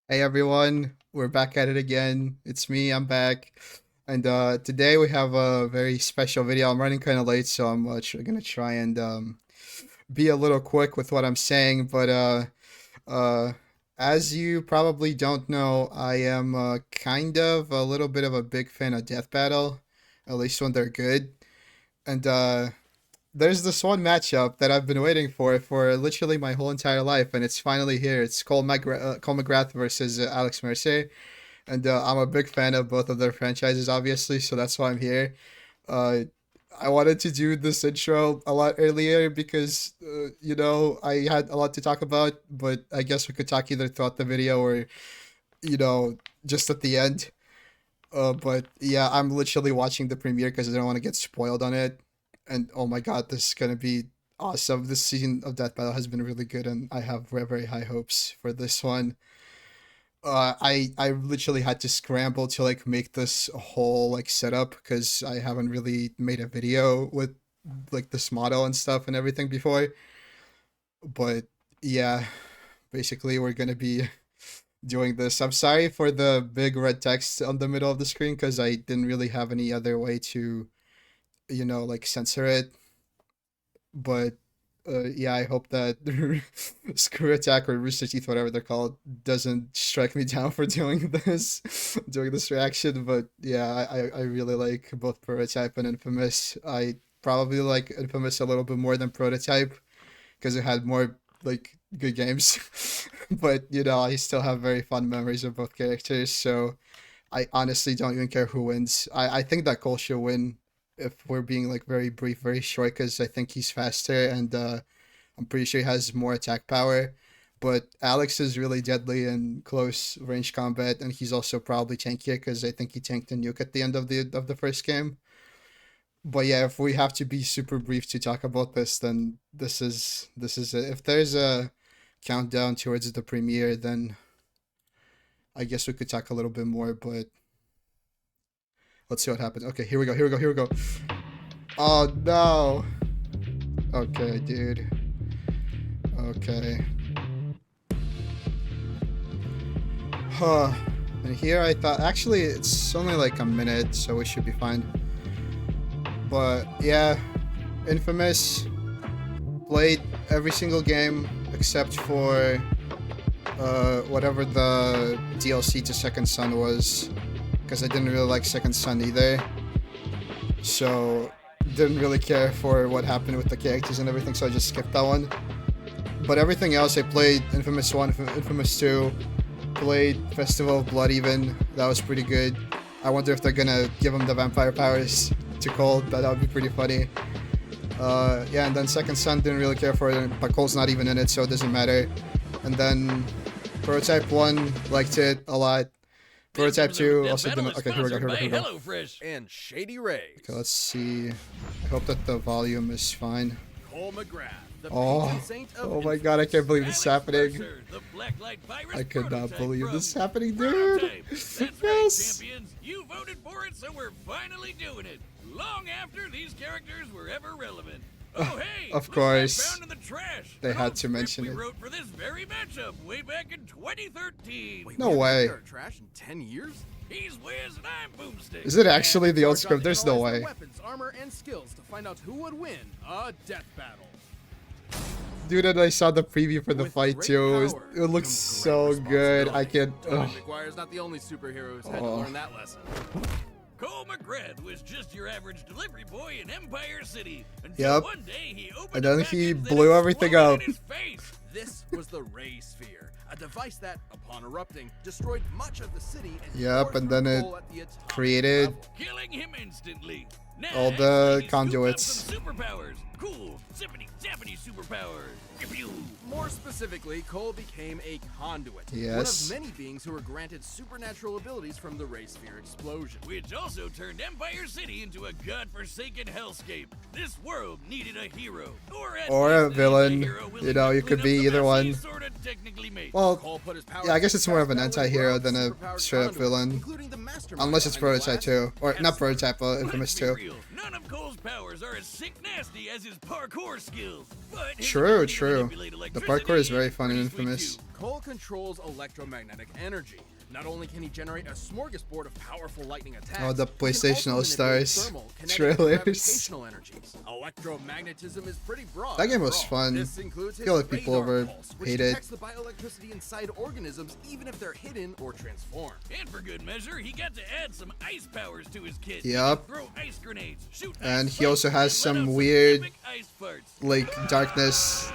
Hey everyone, we're back at it again. It's me, I'm back. And today we have a very special video. I'm running kind of late, so I'm gonna try and be a little quick with what I'm saying. But uh, as you probably don't know, I am kind of a little bit of a big fan of Death Battle, at least when they're good. And there's this one matchup that I've been waiting for literally my whole entire life, and it's finally here. It's Cole MacGrath versus Alex Mercer, and I'm a big fan of both of their franchises, obviously, so that's why I'm here. Uh, I wanted to do this intro a lot earlier because, I had a lot to talk about, but I guess we could talk either throughout the video or, just at the end. But yeah, I'm literally watching the premiere because I don't want to get spoiled on it. And oh my god, this is gonna be awesome. This season of Death Battle has been really good, and I have very, very high hopes for this one. I literally had to scramble to like make this whole like setup because I haven't really made a video with like this model and stuff and everything before. But yeah, basically we're gonna be doing this. I'm sorry for the big red text on the middle of the screen because I didn't really have any other way to, like censor it. But yeah, I hope that Screw Attack or Rooster Teeth, whatever they're called, doesn't strike me down for doing this, doing this reaction. But yeah, I really like both Prototype and Infamous. I probably like Infamous a little bit more than Prototype because it had more like good games. But I still have very fond memories of both characters. So I honestly don't even care who wins. I think that Cole should win if we're being like very brief, very short, because I think he's faster and I'm pretty sure he has more attack power. But Alex is really deadly in close range combat, and he's also probably tankier because I think he tanked a nuke at the end of the first game. But yeah, if we have to be super brief to talk about this, then this is it. If there's a countdown towards the premiere, then I guess we could talk a little bit more. But let's see what happens. Okay, here we go. Here we go. Here we go. Oh no. Okay, dude. Okay. Huh. And here I thought, actually, it's only like a minute, so we should be fine. But yeah, Infamous played every single game except for whatever the DLC to Second Son was, because I didn't really like Second Son either. So didn't really care for what happened with the characters and everything, so I just skipped that one. But everything else, I played Infamous 1, Infamous 2, played Festival of Blood even. That was pretty good. I wonder if they're gonna give him the vampire powers to Cole. That would be pretty funny. Yeah, and then Second Son didn't really care for it, but Cole's not even in it, so it doesn't matter. And then Prototype 1, liked it a lot. Prototype 2 also didn't. Okay, here we go. Here we go. Here we go. HelloFresh and Shady Rays. Okay, let's see. I hope that the volume is fine. Cole MacGrath, the Oh, patron saint of oh my god, I can't believe this is happening. Mercer, the Blacklight Virus I could not prototype believe from this is happening, dude. Prototype. That's right, Yes. champions. You voted for it, so we're finally doing it. Long after these characters were ever relevant. Oh hey, Of look course. what I found in the trash. They An had old to script mention we it. wrote for this very matchup way back in 2013. Wait, No we haven't way. looked at our trash in 10 years? He's Wiz and I'm Boomstick. Is it actually the old Our job script? to There's no analyze their way. Weapons, armor, and skills to find out who would win a death battle. Dude, and I saw the preview for the With fight great too. power It looks comes so great good. I responsibility. can't. Tobey Ugh. Maguire's not the only superhero who's had to Oh. learn that lesson. Cole MacGrath was just your average delivery boy in Empire City until Yep. one day he opened And then a he package that blew everything exploded up. in his face. This was the Ray Sphere, a device that, upon erupting, destroyed much of the city and Yep, tore and then through it Cole at the atomic created level. Killing him instantly. all Next, the he conduits. scooped up some superpowers. Cool, zippity zappity superpowers. Pew. More specifically, Cole became a conduit. Yes. One of many beings who were granted supernatural abilities from the Ray Sphere explosion. Which also turned Empire City into a godforsaken hellscape. This world needed a hero. Or a villain. You know, you could be either one. Well, Cole put his powers yeah, I guess it's more of an to anti-hero battle than a superpowered straight-up conduits, villain. including the mastermind Unless it's behind the Prototype blast. 2. Or not Prototype, Infamous 2. None of Cole's powers are as sick nasty as his parkour skills. But his True, ability to true. manipulate The electricity parkour is very fun and pretty sweet, infamous. too. Cole controls electromagnetic energy. Not only can he generate a smorgasbord of powerful lightning attacks, Oh, the he can PlayStation also manipulate All-Stars thermal, kinetic, trailers. and gravitational energies. Electromagnetism is pretty broad. That game was after all. fun. This includes I his feel like people radar over pulse, which hate it. detects the bioelectricity inside organisms, even if they're hidden or transformed. And for good measure, he got to add some ice powers to his kit. Yup. He can throw ice grenades, shoot And ice he also spikes, has and let some out weird, epic ice farts. like, darkness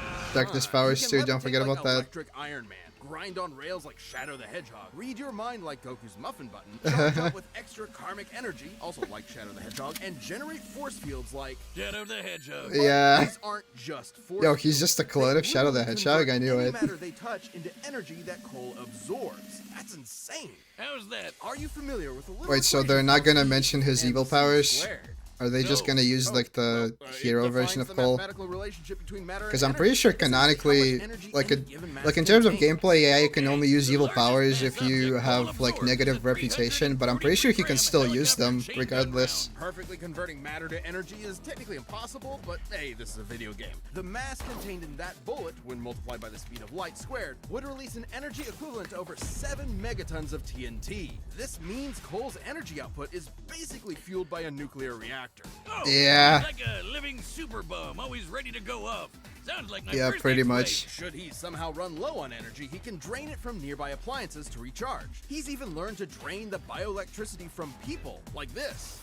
powers He too. can Don't levitate forget like about that. Electric Iron Man, grind on rails like Shadow the Hedgehog, read your mind like Goku's muffin button, charge up with extra karmic energy, also like Shadow the Hedgehog, and generate force fields like. Shadow the Hedgehog. Yeah. These aren't just force Yo, he's fields. just a They clone of Shadow the literally Hedgehog. I convert knew any it. matter they touch into energy that Cole absorbs. That's insane. How's that? Are you familiar with the little Wait, so equation they're not called gonna E mention his and evil C powers? squared? Are they just No. gonna use Oh, like the well, it hero version defines of the Cole? mathematical relationship between matter and Because I'm pretty energy. sure It's essentially how much canonically, energy like any given mass like in terms of contains. gameplay, yeah, you can only use The evil largest powers mass if you object have Cole like absorbs negative is a reputation, but I'm pretty sure he can 340 still gram use them helicopter chain gun regardless. round. Perfectly converting matter to energy is technically impossible, but hey, this is a video game. The mass contained in that bullet, when multiplied by the speed of light squared, would release an energy equivalent to over 7 megatons of TNT. This means Cole's energy output is basically fueled by a nuclear reactor. Oh, Yeah. he's like a living super bomb, always ready to go off. Sounds like my Yeah, first pretty ex-wife. much. Should he somehow run low on energy, he can drain it from nearby appliances to recharge. He's even learned to drain the bioelectricity from people, like this.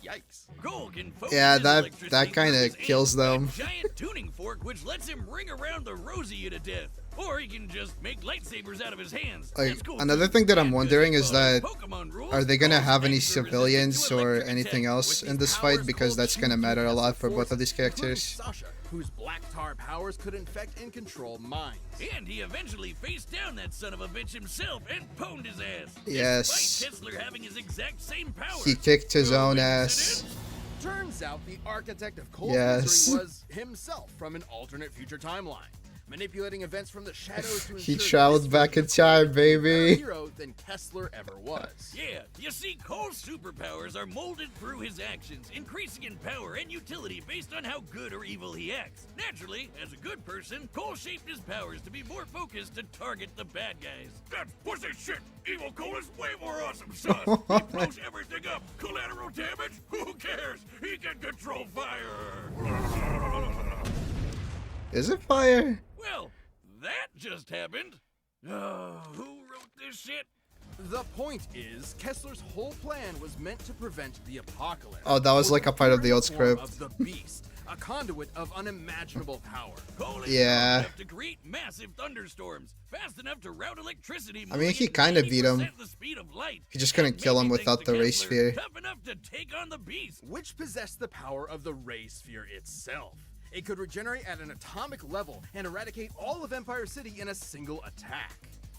Yikes. Cole can focus Yeah, his that electricity kinda through his kills aim, them. a giant tuning fork which lets him ring around the Rosie to death. Or he can just make lightsabers out of his hands. Like, That's cool another too. thing that I'm And wondering because is he that follows Pokemon rules, are they gonna Cole's have any extra resistant civilians to or electric anything attack. else With in these this fight? powers, Because Cole that's gonna can matter a test lot the for both force, of these including characters. Sasha, whose black tar powers could infect and control minds. And he eventually faced down that son of a bitch himself and pwned his ass. Yes. Despite Kessler having his exact same powers. He kicked his No own coincidence? ass. Turns out the architect of Cole's Yes. misery was himself from an alternate future timeline, manipulating events from the shadows to He ensure traveled this back version in of Cole time, is a better baby. hero than Kessler ever was. Yeah, you see, Cole's superpowers are molded through his actions, increasing in power and utility based on how good or evil he acts. Naturally, as a good person, Cole shaped his powers to be more focused to target the bad guys. That's pussy shit! Evil Cole is way more awesome, son! He blows everything up! Collateral damage? Who cares? He can control fire! Is it fire? Well, that just happened. Oh, who wrote this shit? The point is, Kessler's whole plan was meant to prevent the apocalypse. Oh, that was or like a part of the old purest form script. Of the beast, a conduit of unimaginable power. Cole is Yeah. strong enough to create massive thunderstorms, fast enough to route electricity. I mean, he moving at kinda beat him. 90% the speed of light. He just couldn't And kill him maybe without thanks to the ray Kessler, sphere. Tough enough to take on the beast. Which possessed the power of the ray sphere itself. It could regenerate at an atomic level and eradicate all of Empire City in a single attack.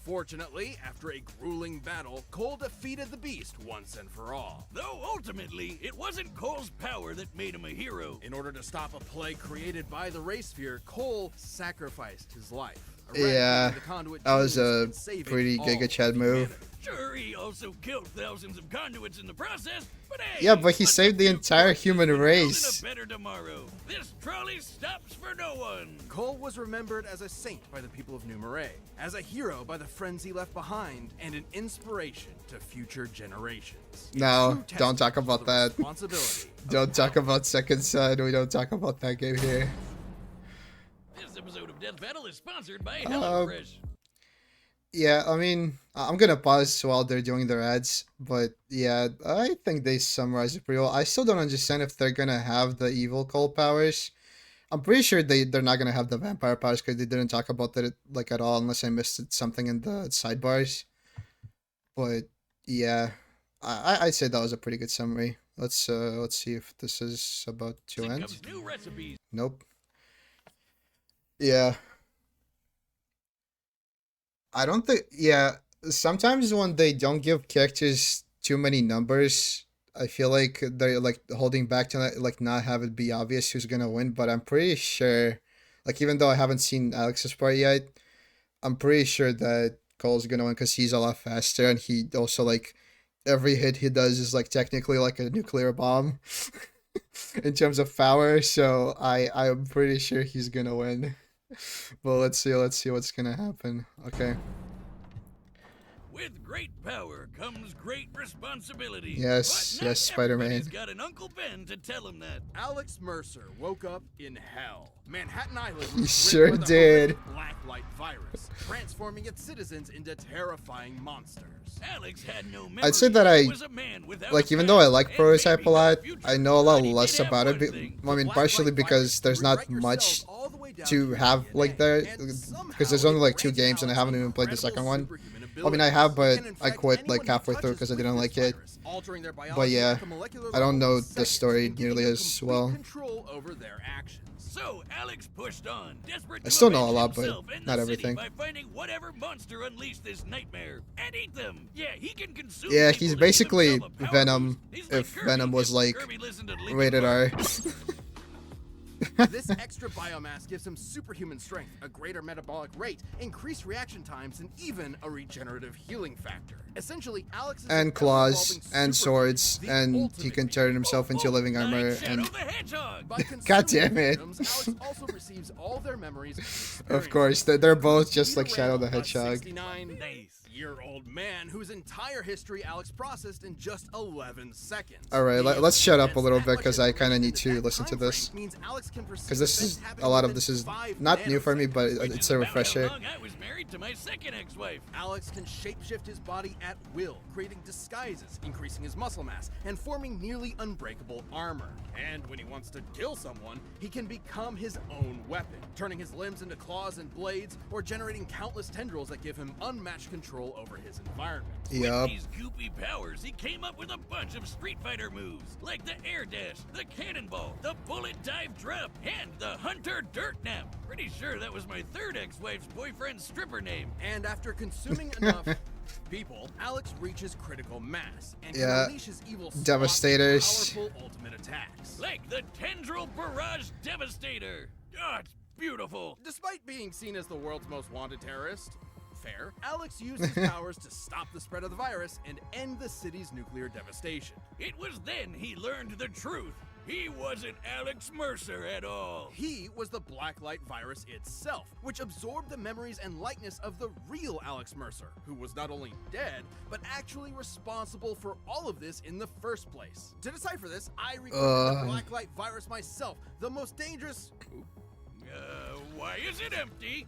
Fortunately, after a grueling battle, Cole defeated the beast once and for all. Though ultimately, it wasn't Cole's power that made him a hero. In order to stop a plague created by the ray sphere, Cole sacrificed his life. Yeah, eradicating the conduit that was genes a and saving pretty all Giga Chad of move. humanity. Sure, he also killed thousands of conduits in the process, but hey, Yeah, but he what's saved a the few entire corpses human for race. building a better tomorrow. This trolley stops for no one. Cole was remembered as a saint by the people of New Marais, as a hero by the friends he left behind, and an inspiration to future generations. A No, true don't talk testament about to the that. responsibility of Don't talk power. about Second Son. We don't talk about that game here. This episode of Death Battle is sponsored by HelloFresh. Yeah, I mean, I'm gonna pause while they're doing their ads, but yeah, I think they summarized it pretty well. I still don't understand if they're gonna have the evil Cole powers. I'm pretty sure they're not gonna have the vampire powers because they didn't talk about that like at all, unless I missed something in the sidebars. But yeah, I'd say that was a pretty good summary. Let's see if this is about to Here end. comes new recipes. Nope. Yeah. I don't think. Yeah, sometimes when they don't give characters too many numbers, I feel like they're like holding back to like not have it be obvious who's gonna win. But I'm pretty sure, like even though I haven't seen Alex's part yet, I'm pretty sure that Cole's gonna win because he's a lot faster and he also like every hit he does is like technically like a nuclear bomb. in terms of power, so I'm pretty sure he's gonna win. But let's see what's gonna happen. Okay. With great power comes great responsibility. Yes, But not yes, Spider-Man. everybody's got an Uncle Ben to tell him that. Alex Mercer woke up in hell. Manhattan Island He was sure gripped by the did. horrific Blacklight virus, transforming its citizens into terrifying monsters. Alex had no memory. I'd say that He was a man without like, a even though I past, like and Prototype maybe a lot, the future, I know a lot but he less did have about it. one thing. I mean, The partially Blacklight because virus there's can not rewrite your much cells all the way down to your have like DNA, there, and because there's somehow only like it 2 grants games and I Alex haven't even played the second one. superhuman I mean, I have, abilities. but It can I infect quit anyone like who halfway through touches because I with didn't this like it. virus, altering their But biology yeah, at the molecular I don't level know in the seconds story and giving nearly them as complete well. control over their actions. So Alex pushed on, desperate I to still know a avenge lot, but himself and not the everything. city by finding whatever monster unleashed this nightmare and eat them. Yeah, he can consume. Yeah, people he's to give basically himself a power Venom boost. He's if Kirby, Venom was if like Kirby listened to Linkin rated R. Park. This extra biomass gives him superhuman strength, a greater metabolic rate, increased reaction times, and even a regenerative healing factor. Essentially, Alex is And an claws ever-evolving and superhuman, swords, the and he ultimate can turn himself into living Night armor. Shadow And the Hedgehog. By God consuming damn it. items, Alex also receives all their memories. And of course, they're both just like Shadow the Hedgehog. 69-year-old man whose entire history Alex processed in just 11 seconds. Alright, let's shut up a little bit because I kind of need to That listen to time frame this. means Alex can perceive Because this is events happening a lot of within this is 5 not new for me, nanoseconds. but Which it's is a about refresher. how long I was married to my second ex-wife. Alex can shapeshift his body at will, creating disguises, increasing his muscle mass, and forming nearly unbreakable armor. And when he wants to kill someone, he can become his own weapon, turning his limbs into claws and blades, or generating countless tendrils that give him unmatched control over his environment. Yup. With these goopy powers, he came up with a bunch of Street Fighter moves, like the air dash, the cannonball, the bullet dive drop, and the hunter dirt nap. Pretty sure that was my third ex-wife's boyfriend's stripper name. And after consuming enough people, Alex reaches critical mass and can Yeah. unleash his evil squad with Devastators. powerful ultimate attacks. Like the Tendril Barrage Devastator. Oh, it's beautiful. Despite being seen as the world's most wanted terrorist, fair, Alex used his powers to stop the spread of the virus and end the city's nuclear devastation. It was then he learned the truth. He wasn't Alex Mercer at all. He was the Blacklight virus itself, which absorbed the memories and likeness of the real Alex Mercer, who was not only dead, but actually responsible for all of this in the first place. To decipher this, I recruited the Blacklight virus myself, the most dangerous... Why is it empty?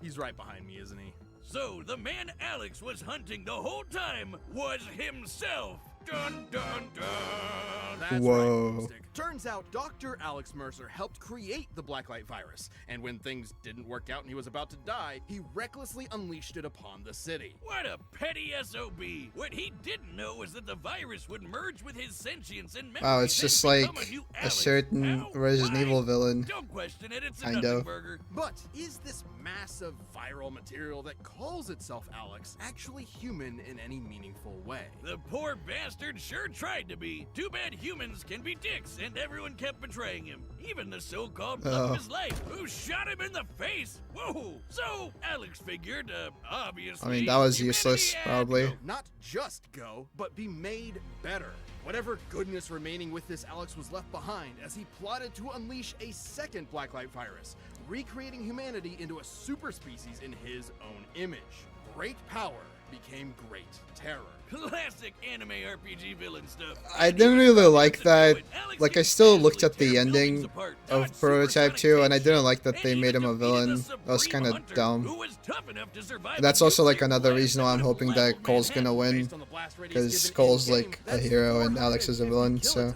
He's right behind me, isn't he? So the man Alex was hunting the whole time was himself. Dun dun dun. That's Whoa. right, Stick. Turns out Dr. Alex Mercer helped create the Blacklight virus, and when things didn't work out and he was about to die, he recklessly unleashed it upon the city. What a petty SOB. What he didn't know was that the virus would merge with his sentience and memories. Wow, it's and just become like new a Alex. certain How? Resident Why? Evil villain. Don't question it, it's a Kind nothing of. burger. But is this massive viral material that calls itself Alex actually human in any meaningful way? The poor bastard sure tried to be. Too bad humans can be dicks, and everyone kept betraying him. Even the so-called love of his life, who shot him in the face. Whoa! So Alex figured, obviously. I mean, that was humanity useless, had- probably. Not just go, but be made better. Whatever goodness remaining with this Alex was left behind as he plotted to unleash a second Blacklight virus, recreating humanity into a super species in his own image. Great power became great terror. Classic anime RPG villain stuff. I didn't really like that. Like, I still looked at the ending of Prototype 2, and I didn't like that they made him a villain. That was kind of dumb. And that's also like another reason why I'm hoping that Cole's gonna win, because Cole's like a hero and Alex is a villain, so.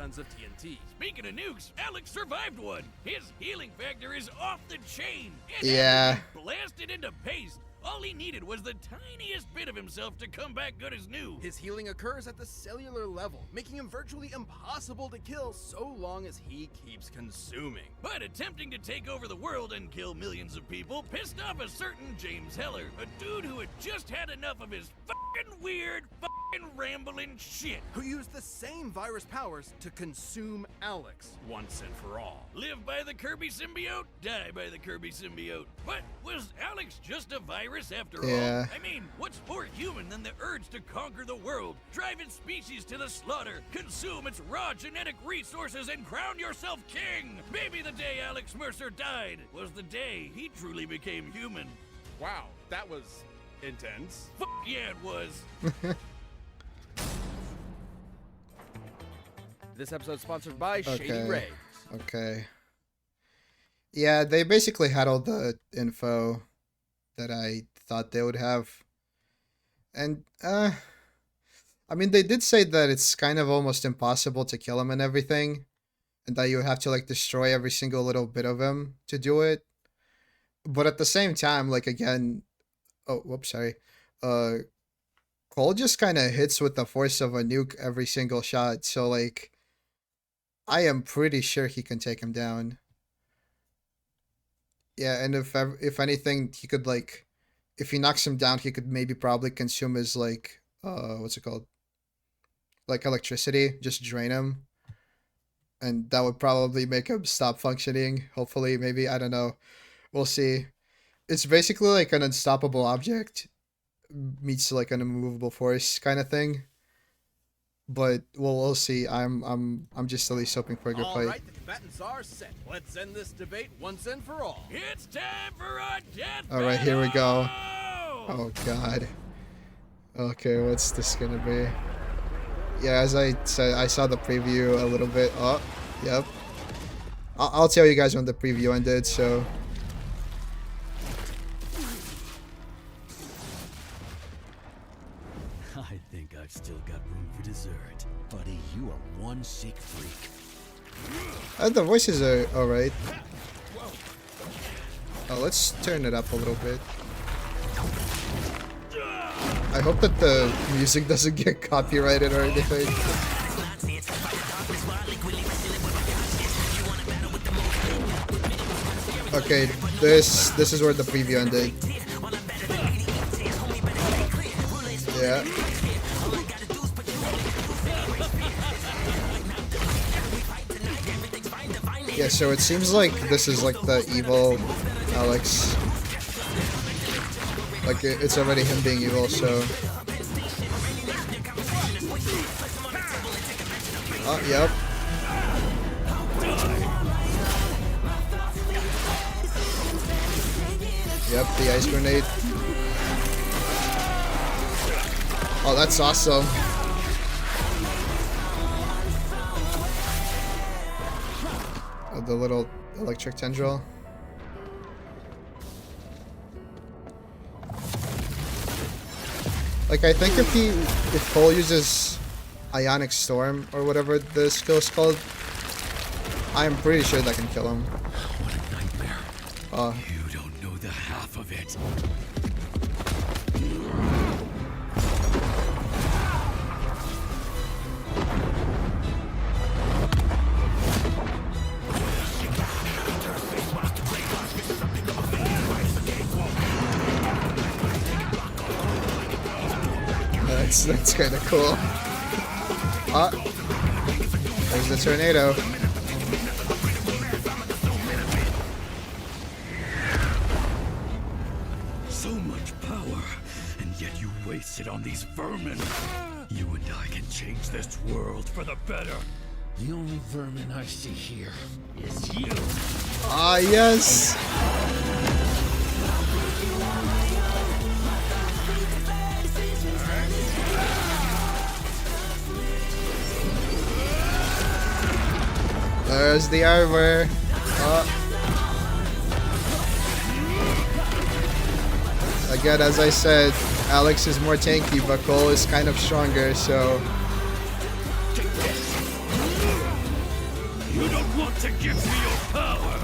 Speaking of nukes, Alex survived one. His healing factor is off the chain. And Yeah. after he blasted into paste. All he needed was the tiniest bit of himself to come back good as new. His healing occurs at the cellular level, making him virtually impossible to kill so long as he keeps consuming. But attempting to take over the world and kill millions of people pissed off a certain James Heller, a dude who had just had enough of his fucking weird fucking rambling shit. Who used the same virus powers to consume Alex once and for all. Live by the Kirby symbiote, die by the Kirby symbiote. But was Alex just a virus after Yeah. all? I mean, what's more human than the urge to conquer the world, drive its species to the slaughter, consume its raw genetic resources, and crown yourself king? Maybe the day Alex Mercer died was the day he truly became human. Wow, that was intense. Fuck yeah, it was. This episode is sponsored by Shady Okay. Rays. Okay. Yeah, they basically had all the info that I thought they would have. And, I mean, they did say that it's kind of almost impossible to kill him and everything. And that you have to, like, destroy every single little bit of him to do it. But at the same time, like, again... Oh, whoops, sorry. Cole just kind of hits with the force of a nuke every single shot. So, like... I am pretty sure he can take him down. Yeah, and if anything, he could, like, if he knocks him down, he could maybe probably consume his, like, what's it called? Like electricity, just drain him. And that would probably make him stop functioning. Hopefully, maybe, I don't know. We'll see. It's basically like an unstoppable object meets like an immovable force kind of thing. But we'll see. I'm just at least hoping for a good All fight. right, the combatants are set. Let's end this debate once and for all. It's time for a death All right, here we go. battle! Oh god. Okay, what's this gonna be? Yeah, as I said, I saw the preview a little bit. Oh, yep. I'll tell you guys when the preview ended. So. I think I've still got room for dessert. Buddy, you are one sick freak. The voices are alright. Oh, let's turn it up a little bit. I hope that the music doesn't get copyrighted or anything. Okay, this is where the preview ended. Yeah. Yeah, so it seems like this is like the evil Alex. Like it's already him being evil, so. Oh, yep. Yep, the ice grenade. Oh, that's awesome. Oh, the little electric tendril. Like, I think if Cole uses Ionic Storm or whatever the skill is called, I'm pretty sure that can kill him. What a nightmare. You don't know the half of it. That's kind of cool. Ah, there's the tornado. So much power, and yet you waste it on these vermin. You and I can change this world for the better. The only vermin I see here is you. Ah, yes. There's the armor. Again, as I said, Alex is more tanky, but Cole is kind of stronger, so... You don't want to give me your power.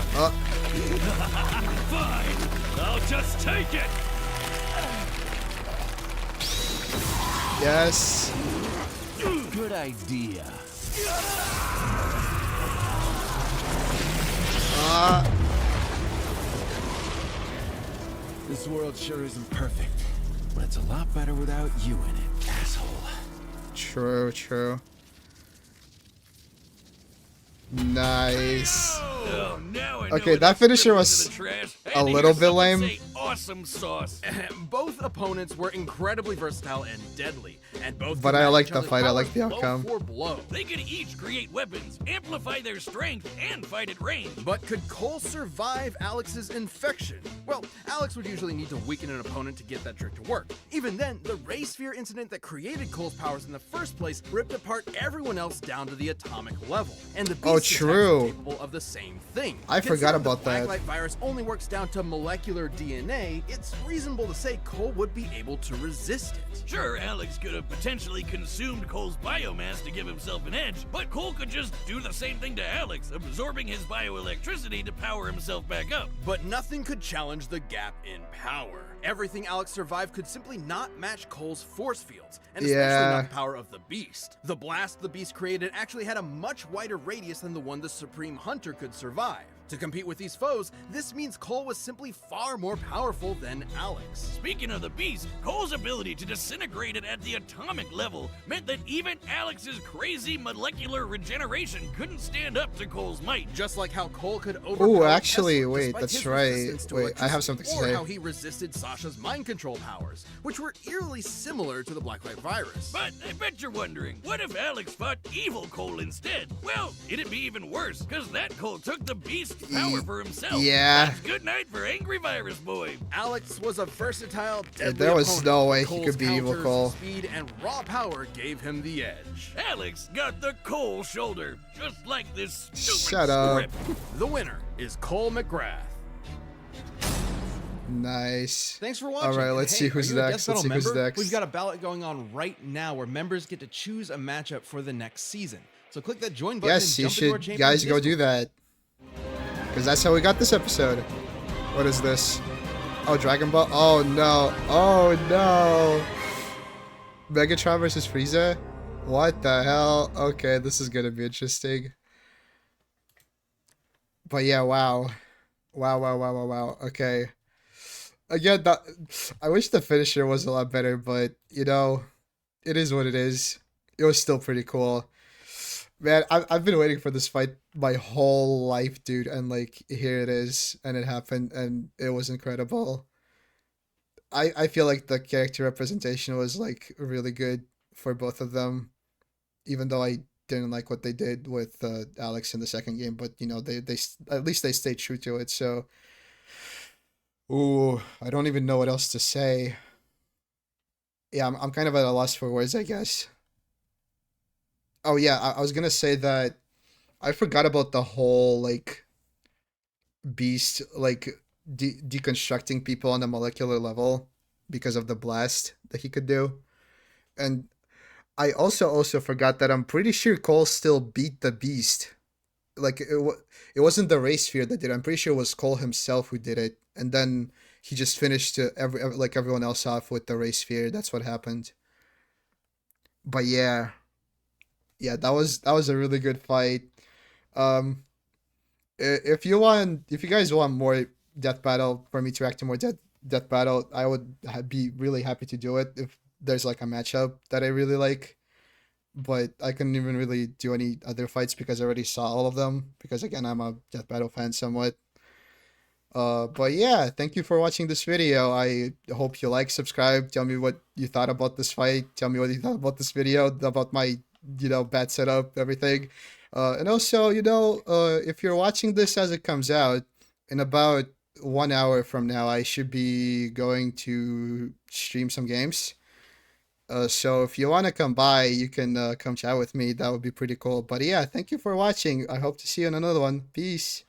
Fine, I'll just take it. Yes. Good idea. This world sure isn't perfect, but it's a lot better without you in it, asshole. True, true. Nice. Oh, now I know Okay, why that finisher script was in the trash. I a had to little hear bit someone lame. say awesome sauce. Both opponents were incredibly versatile and deadly, and both But could I match like each the other's fight, I like powers the blow outcome. for blow. They could each create weapons, amplify their strength, and fight at range. But could Cole survive Alex's infection? Well, Alex would usually need to weaken an opponent to get that trick to work. Even then, the Ray Sphere incident that created Cole's powers in the first place ripped apart everyone else down to the atomic level. And the Oh, Beast's attacks true. were capable of the same thing. I forgot Considering about the that. Blacklight virus only works down to molecular DNA, it's reasonable to say Cole would be able to resist it. Sure, Alex could have potentially consumed Cole's biomass to give himself an edge, but Cole could just do the same thing to Alex, absorbing his bioelectricity to power himself back up. But nothing could challenge the gap in power. Everything Alex survived could simply not match Cole's force fields, and especially Yeah. not the power of the Beast. The blast the Beast created actually had a much wider radius than the one the Supreme Hunter could survive. To compete with these foes, this means Cole was simply far more powerful than Alex. Speaking of the beast, Cole's ability to disintegrate it at the atomic level meant that even Alex's crazy molecular regeneration couldn't stand up to Cole's might. Just like how Cole could overpower Ooh, actually, Tesla wait, despite that's his right. resistance to Wait, I have electricity, something to or say. how he resisted Sasha's mind control powers, which were eerily similar to the Blacklight virus. But I bet you're wondering, what if Alex fought evil Cole instead? Well, it'd be even worse, because that Cole took the beast's power for himself. Yeah. That's good night for Angry Virus Boy. Alex was a versatile, deadly there was opponent. no way he Cole's could beat Evil counters, Cole. Speed and raw power gave him the edge. Alex got the Cole shoulder, just like this stupid Shut up. script. The winner is Cole MacGrath. Nice. Thanks for watching. All right, and let's hey, see who's are you a next. Death Let's see Battle who's member? next. We've got a ballot going on right now where members get to choose a matchup for the next season. So click that join button Yes, and you jump into our should, champions guys, go Discord. do that. Because that's how we got this episode. What is this? Oh, Dragon Ball? Oh, no. Oh, no. Megatron versus Frieza? What the hell? Okay, this is going to be interesting. But yeah, wow. Wow. Okay. Again, I wish the finisher was a lot better, but, you know, it is what it is. It was still pretty cool. Man, I've been waiting for this fight my whole life, dude, and like here it is, and it happened, and it was incredible. I feel like the character representation was like really good for both of them, even though I didn't like what they did with Alex in the second game, but you know they at least they stayed true to it. So, ooh, I don't even know what else to say. Yeah, I'm kind of at a loss for words, I guess. Oh yeah, I was gonna say that I forgot about the whole like beast like deconstructing people on a molecular level because of the blast that he could do, and I also forgot that I'm pretty sure Cole still beat the beast. Like it wasn't the Ray Sphere that did it. I'm pretty sure it was Cole himself who did it, and then he just finished like everyone else off with the Ray Sphere. That's what happened. But yeah. Yeah, that was a really good fight. If you guys want more death battle for me to react to more death battle, I would be really happy to do it if there's like a matchup that I really like. But I couldn't even really do any other fights because I already saw all of them. Because again, I'm a death battle fan somewhat. But yeah, thank you for watching this video. I hope you like, subscribe, tell me what you thought about this fight. Tell me what you thought about this video, about my bad setup, everything. And also, if you're watching this as it comes out, in about 1 hour from now, I should be going to stream some games. So if you want to come by, you can come chat with me. That would be pretty cool. But yeah, thank you for watching. I hope to see you in another one. Peace.